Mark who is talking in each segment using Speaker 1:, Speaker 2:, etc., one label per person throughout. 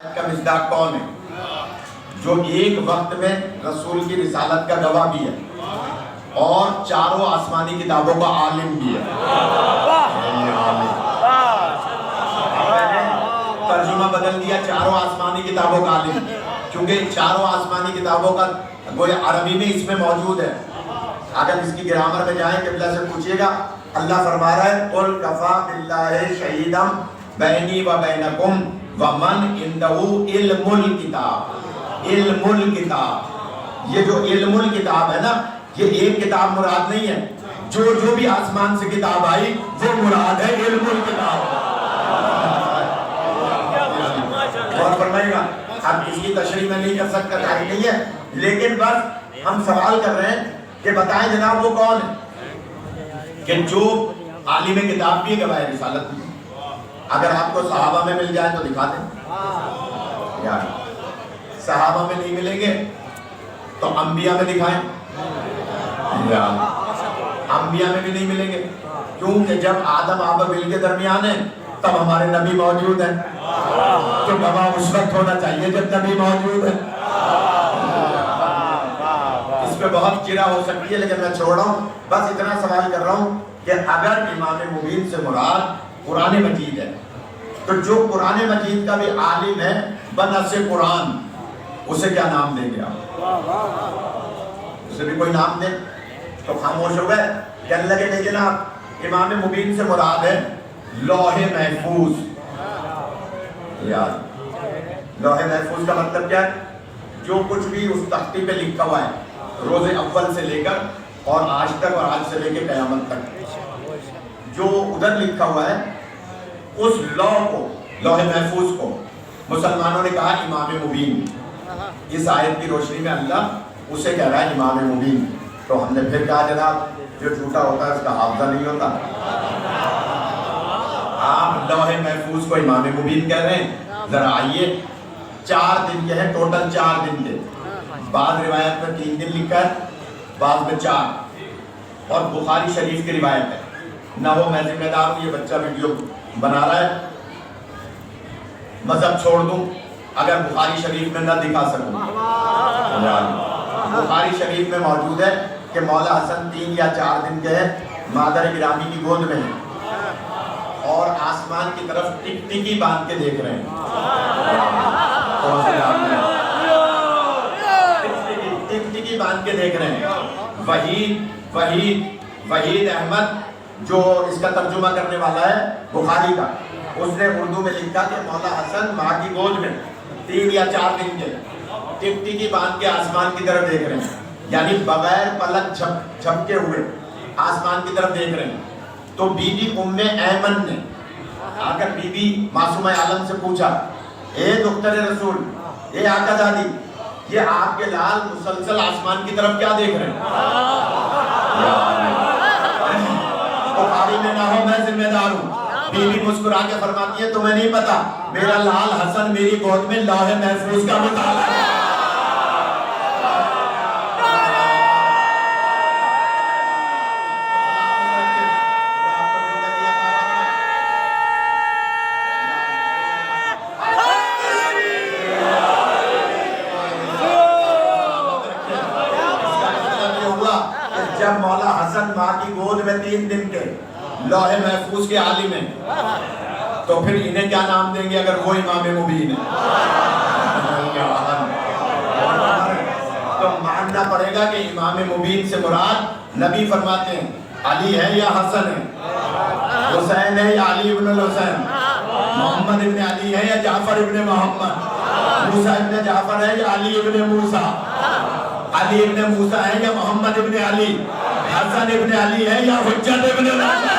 Speaker 1: کا مصداق کون ہے؟ جو ایک وقت میں رسول کی رسالت کا گواہ بھی ہے اور چاروں آسمانی کتابوں کا عالم بھی ہے۔ میں نے ترجمہ بدل دیا، چاروں آسمانی کتابوں کا عالم، کیونکہ چاروں آسمانی کتابوں کا گویا عربی میں اس میں موجود ہے۔ اگر اس کی گرامر میں جائیں کہ اللہ سے پوچھئے گا، اللہ فرما رہا ہے قُلْ كَفَى بِاللَّهِ شَهِيدًا بَيْنِي وَبَيْنَكُمْ وَمَنْ عِنْدَهُ عِلْمُ الْكِتَابِ۔ علم الکتاب، یہ جو علم الکتاب ہے نا، یہ ایک کتاب مراد نہیں ہے، جو بھی آسمان سے کتاب آئی وہ مراد ہے علم الکتاب۔ اور فرمائے گا، اب اس کی تشریح میں نہیں کر سکتا، تاریخ نہیں ہے، لیکن بس ہم سوال کر رہے ہیں کہ بتائیں جناب وہ کون ہے کہ جو عالم کتاب بھی گواہ رسالت بھی۔ اگر آپ کو صحابہ میں مل جائے تو دکھا دیں، یار صحابہ میں نہیں ملیں گے تو انبیاء میں دکھائیں، یار انبیاء میں بھی نہیں ملیں گے، کیونکہ جب آدم آبابیل کے درمیان ہے تب ہمارے نبی موجود ہیں، تو گواہ اس وقت ہونا چاہیے جب نبی موجود ہے۔ اس پہ بہت چرا ہو سکتی ہے لیکن میں چھوڑ رہا ہوں، بس اتنا سوال کر رہا ہوں کہ اگر امام مبین سے مراد قرآن مجید ہے تو جو قرآن مجید کا بھی عالم ہے بنص قرآن، اسے کیا نام دیں گے آپ؟ اسے بھی کوئی نام دیں تو خاموش ہو گئے؟ کہنے لگے نہیں جناب امام مبین سے مراد ہے لوح محفوظ۔ یار لوح محفوظ کا مطلب کیا ہے؟ جو کچھ بھی اس تختی پہ لکھا ہوا ہے روز اول سے لے کر اور آج تک اور آج سے لے کے قیامت تک جو ادھر لکھا ہوا ہے، اس لوح کو، لوح محفوظ کو مسلمانوں نے کہا امام مبین۔ اس آیت کی روشنی میں اللہ اسے کہہ رہا ہے امام مبین، تو ہم نے پھر کہا جناب جو جھوٹا ہوتا ہے اس کا حافظہ نہیں ہوتا، آپ لوح محفوظ کو امام مبین کہہ رہے ہیں۔ ذرا آئیے، 4 دن کے ہیں ٹوٹل، 4 دن کے، بعض روایت میں 3 دن لکھا ہے، بعض میں 4، اور بخاری شریف کی روایت ہے۔ نہ ہو میں ذمہ دار ہوں، یہ بچہ ویڈیو بنا رہا ہے، مذہب چھوڑ دوں اگر بخاری شریف میں نہ دکھا سکوں۔ بخاری شریف میں موجود ہے کہ مولا حسن 3 یا 4 دن کے ہیں، مادر گرامی کی گود میں ہیں اور آسمان کی طرف ٹک ٹکی باندھ کے دیکھ رہے ہیں۔ ٹک ٹکی باندھ کے دیکھ رہے ہیں۔ وحید احمد جو اس کا ترجمہ کرنے والا ہے بخاری کا، اس نے اردو میں لکھا کہ مولا حسن ماں کی گود میں 3 یا 4 دن کے ٹک ٹکی باندھ کے آسمان کی طرف دیکھ رہے ہیں، یعنی بغیر پلک جھپکے ہوئے آسمان کی طرف دیکھ رہے ہیں۔ تو بی بی ام ایمن نے آ کر بی بی معصومہ عالم سے پوچھا، اے دختر رسول، اے آقا دادی، یہ آپ کے لال مسلسل آسمان کی طرف کیا دیکھ رہے ہیں؟ بخاری میں نہ ہو میں ذمہ دار ہوں۔ بی بی مسکرا کے فرماتی ہے تمہیں نہیں پتا میرا لال حسن میری گود میں لوح محفوظ کا مطالعہ ہے۔ جب مولا حسن ماں کی گود میں 3 دن کے لوح محفوظ کے عالم ہیں تو پھر انہیں کیا نام دیں گے اگر وہ امام مبین ہے؟ تو ماننا پڑے گا کہ امام مبین سے مراد نبی فرماتے ہیں علی ہے یا حسن ہے، حسین ہے یا علی ابن الحسین، محمد ابن علی ہے یا جعفر ابن محمد، موسیٰ ابن جعفر ہے یا علی ابن موسیٰ، علی ابن موسیٰ ہے یا محمد ابن علی، حسن ابن علی ہے یا حجت ابن حسن۔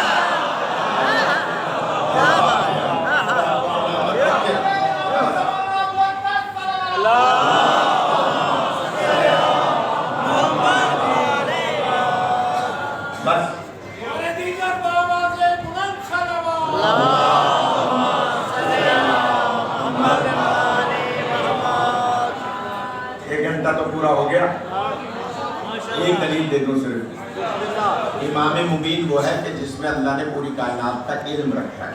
Speaker 1: تو پورا ہو گیا، ایک دلیل دے دوں صرف، امام مبین وہ ہے کہ جس میں اللہ نے پوری کائنات کا علم رکھا ہے۔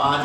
Speaker 1: 5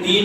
Speaker 1: 3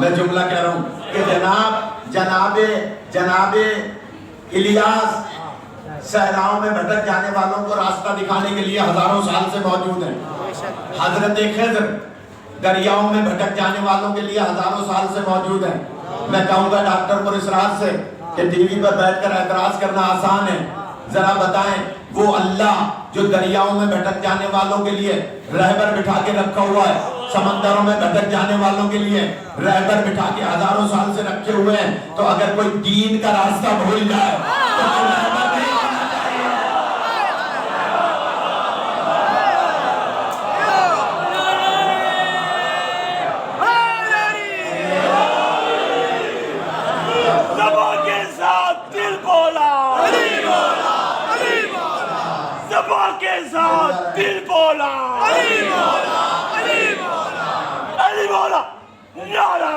Speaker 1: میں جملہ کہہ رہا ہوں کہ جناب الیاس صحراؤں میں بھٹک جانے والوں کو راستہ دکھانے کے لیے ہزاروں سال سے موجود ہیں. حضرت خضر دریاؤں میں بھٹک جانے والوں کے لیے ہزاروں سال سے موجود ہیں. میں کہوں گا ڈاکٹر پر اسرار سے کہ ٹی وی پر بیٹھ کر اعتراض کرنا آسان ہے, ذرا بتائیں وہ اللہ جو دریاؤں میں بھٹک جانے والوں کے لیے رہبر بٹھا کے رکھا ہوا ہے, سمندروں میں بھٹک جانے والوں کے لیے رہبر بٹھا کے ہزاروں سال سے رکھے ہوئے ہیں, تو اگر کوئی دین کا راستہ بھول جائے تو رہبر نہیں ہونا چاہیے.
Speaker 2: زبان کے ساتھ دل بولا, زبان کے ساتھ دل بولا, علی مولا نعرہ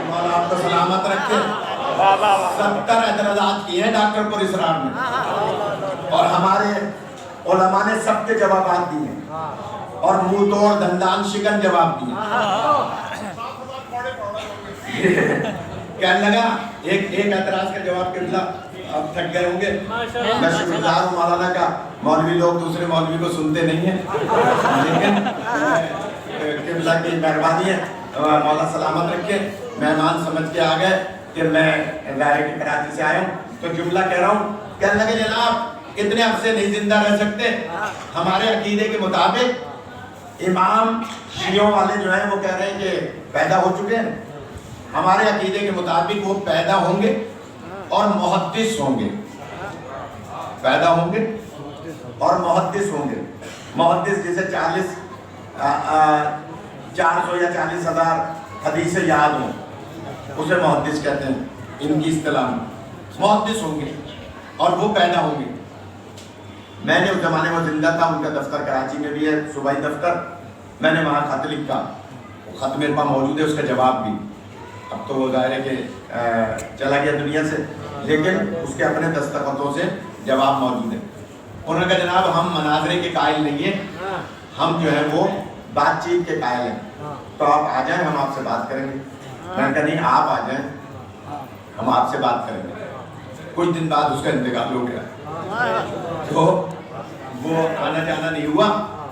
Speaker 1: مولا آپ کو سلامت رکھے. 70 اعتراضات کیے ہیں ڈاکٹر پر اسرار میں, اور ہمارے علماء نے سب کے جوابات دیے ہیں اور منہ توڑ دندان شکن جواب دیے. کہنے لگا ایک اعتراض کا جواب قبلہ اب تھک گئے ہوں گے. میں شکرگزار ہوں مولانا کا, مولوی لوگ دوسرے مولوی کو سنتے نہیں ہیں, لیکن قبلہ کی مہربانی ہے. مولا سلامت رکھے. مہمان سمجھ کے آ گئے کہ میں دائرے کی کراچی سے آیا ہوں, تو جملہ کہہ رہا ہوں. کہنے لگے جناب اتنے عرصے نہیں زندہ رہ سکتے. ہمارے عقیدے کے مطابق امام شیعوں والے جو ہیں وہ کہہ رہے ہیں کہ پیدا ہو چکے ہیں. ہمارے عقیدے کے مطابق وہ پیدا ہوں گے اور محدث ہوں گے. پیدا ہوں گے اور محدث ہوں گے. محدث جسے 400 یا 40,000 حدیثیں یاد ہوں اسے محدث کہتے ہیں. ان کی اصطلاح میں محدث ہوں گے اور وہ پیدا ہوں گے. میں نے اس زمانے میں زندہ تھا, ان کا دفتر کراچی میں بھی ہے, صوبائی دفتر. میں نے وہاں خط لکھا, وہ خط میرے پاس موجود ہے, اس کا جواب بھی. اب تو وہ ظاہر ہے کہ چلا گیا دنیا سے, لیکن اس کے اپنے دستخطوں سے جواب موجود ہے. انہوں نے کہا جناب ہم مناظرے کے قائل نہیں ہیں, ہم جو ہے وہ بات چیت کے قائل ہیں, تو آپ آ جائیں ہم آپ سے بات کریں گے. میں نے کہا نہیں آپ آ جائیں ہم آپ سے بات کریں گے. کچھ دن بعد اس کا انتقال ہو گیا, تو وہ آنا جانا نہیں ہوا,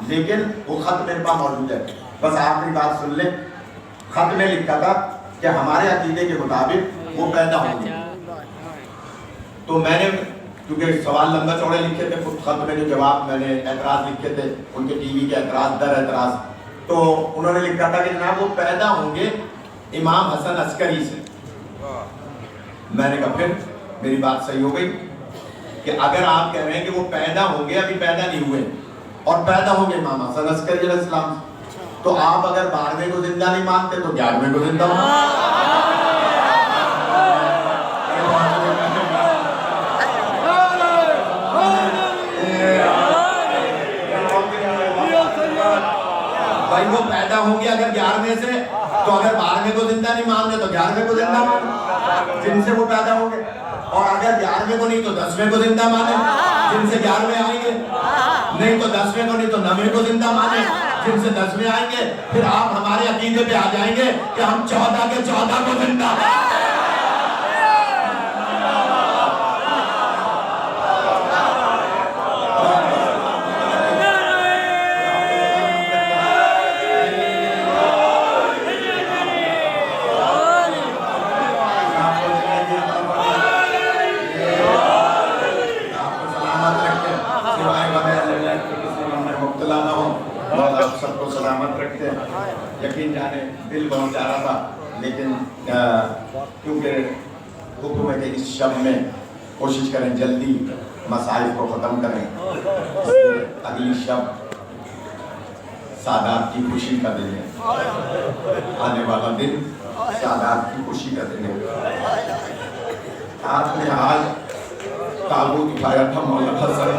Speaker 1: لیکن وہ خط میرے پاس موجود ہے. بس آخری بات سن لیں. خط میں لکھا تھا کہ ہمارے عقیدے کے مطابق وہ پیدا ہوں گے. تو میں نے کیونکہ سوال لمبا چوڑے لکھے تھے, خط میں جو جواب میں نے اعتراض لکھے تھے ان کے ٹی وی کے اعتراض در اعتراض, تو انہوں نے لکھا تھا کہ جناب وہ پیدا ہوں گے امام حسن عسکری سے. میں نے کہا پھر میری بات صحیح ہو گئی کہ اگر آپ کہہ رہے ہیں کہ وہ پیدا ہوں گے, ابھی پیدا نہیں ہوئے, اور پیدا ہوں گے امام حسن عسکری علیہ السلام, تو آپ اگر 12ویں کو زندہ نہیں مانتے تو 11ویں کو زندہ مانتے. بھائی وہ پیدا ہوں گے اگر 11ویں سے, تو اگر 12ویں کو زندہ نہیں مانتے تو 11ویں کو زندہ مانتے جن سے وہ پیدا ہوں گے, اور اگر 11ویں کو نہیں تو 10ویں کو زندہ مانے جن سے 11ویں آئیں گے, نہیں تو 10ویں کو نہیں تو 9ویں کو زندہ مانے جن سے 10ویں آئیں گے. پھر آپ ہمارے عقیدے پہ آ جائیں گے کہ ہم 14 کے 14 کو زندہ. سب کو سلامت رکھتے ہیں. یقین جانے دل بہت چاہ رہا تھا, لیکن کیونکہ حکم ہے کہ اس شب میں کوشش کریں جلدی مسائل کو ختم کریں. اگلی شب سادات کی خوشی کا دن ہے, آنے والا دن سادات کی خوشی کا دن ہے. آپ نے آج تابوت اٹھایا تھا مولانا حسن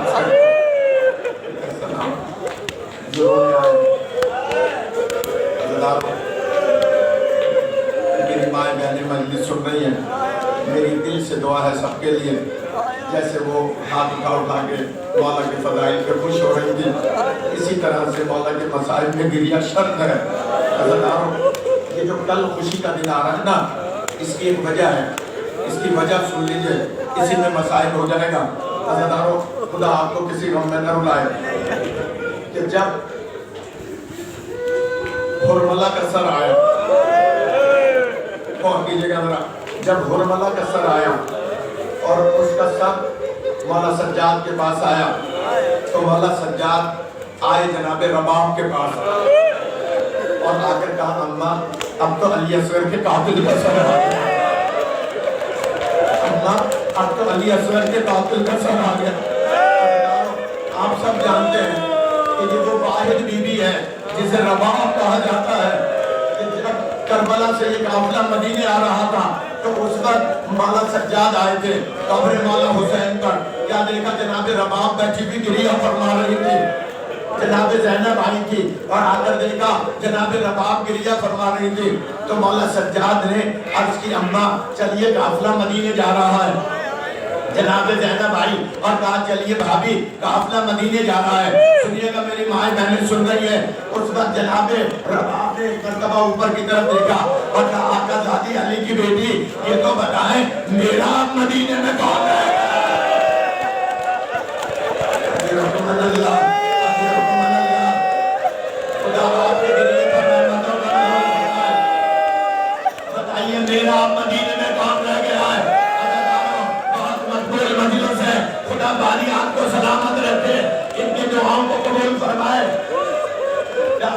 Speaker 1: میری مائیں بہنیں مجلس سن رہی ہیں, میری دل سے دعا ہے سب کے لیے. جیسے وہ ہاتھ اٹھا کے مولا کے فضائل پہ خوش ہو رہی تھی, اسی طرح سے مولا کے مسائل میں گریہ شرط ہے. عزیزانو، یہ جو کل خوشی کا دن آ رہا ہے نا، اس کی ایک وجہ ہے، اس کی وجہ سن لیجئے، اسی میں مسائل ہو جائے گا۔ عزیزانو، خدا آپ کو کسی غم میں نہ رلائے کہ جب حرملہ کا سر آیا، غور کیجئے گا ذرا، جب حرملہ کا سر آیا اور اس کا سر مولا سجاد کے پاس آیا تو مولا سجاد آئے جناب رباب کے پاس اور آ کر کہا اماں اب تو علی اصغر کے قاتل کا سر آ گیا، اماں اب تو علی اصغر کے قاتل کا سر آ گیا۔ آپ سب جانتے ہیں کہ یہ وہ واحد بی بی ہے جسے رباب کہا جاتا ہے کہ جب کربلا سے یہ قافلہ مدینے آ رہا تھا تو اس وقت مولا سجاد آئے تھے قبر مولا حسین پر، کیا دیکھا جناب رباب بیٹھی بھی گریہ فرما رہی تھی، جناب زینب آئی تھی اور آ کر دیکھا جناب رباب گریہ فرما رہی تھی تو مولا سجاد نے عرض کی اماں چلیے قافلہ مدینے جا رہا ہے، جناب زینب آئی اور کہا چلیے بھابی قافلہ مدینے جا رہا ہے، سنیے گا میری ماں بہنیں سن رہی ہے۔ اس وقت جناب رباب نے ایک مرتبہ اوپر کی طرف دیکھا اور کہا آقا زادی علی کی بیٹی یہ تو بتائیں میرا مدینے میں کون ہے؟ رحمن اللہ، رحمن اللہ، خدا آپ کے گریے پر رحمتوں کا نور فرمائے، بتائیے میرا مدینے میں کون رہ گیا ہے؟ مجلس ہے، خدا باری آپ کو سلامت رکھے، ان کی دعاؤں کو قبول فرمائے۔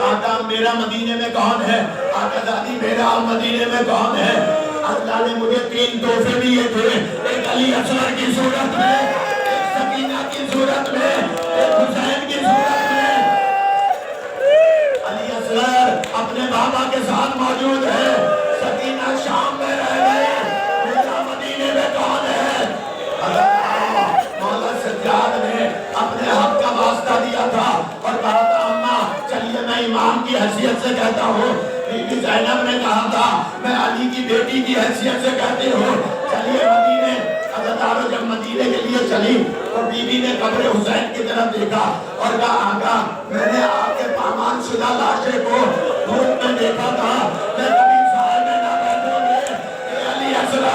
Speaker 1: آقا میرا مدینے میں کون ہے؟ آقا زادی میرا مدینے میں کون ہے؟ اللہ نے مجھے 3 تحفے دیے تھے، ایک علی اصغر کی صورت میں، ایک سکینہ کی صورت میں، ایک حسین کی صورت میں۔ علی اصغر اپنے بابا کے ساتھ موجود ہے، سکینہ شام میں رہ گئے، میرا مدینے میں کون ہے؟ مولا سجاد نے اپنے حق کا واسطہ دیا تھا اور کہا تھا اماں چلیے میں امام کی حیثیت سے کہتا ہوں، بی بی زینب نے کہا تھا میں علی کی بیٹی کی حیثیت سے کہتی ہوں چلیے مدینے۔ عزیزانو جب مدینے کے لیے چلی تو بی بی نے قبر حسین کی طرف دیکھا اور کہا آقا میں نے آپ کے پامال شدہ لاشے کو دھوپ میں دیکھا تھا، میں کبھی سائے میں نہ بیٹھوں گے، اے علی اصغر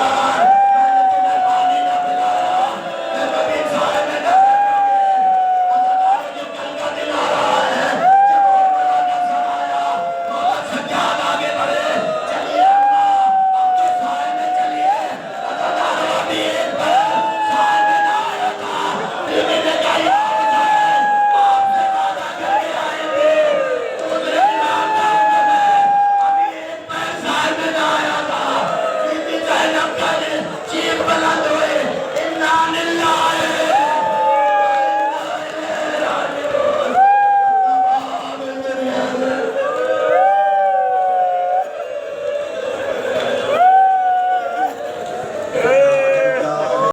Speaker 1: چیخ بلند ہوئے اِنَّا لِلَّهِ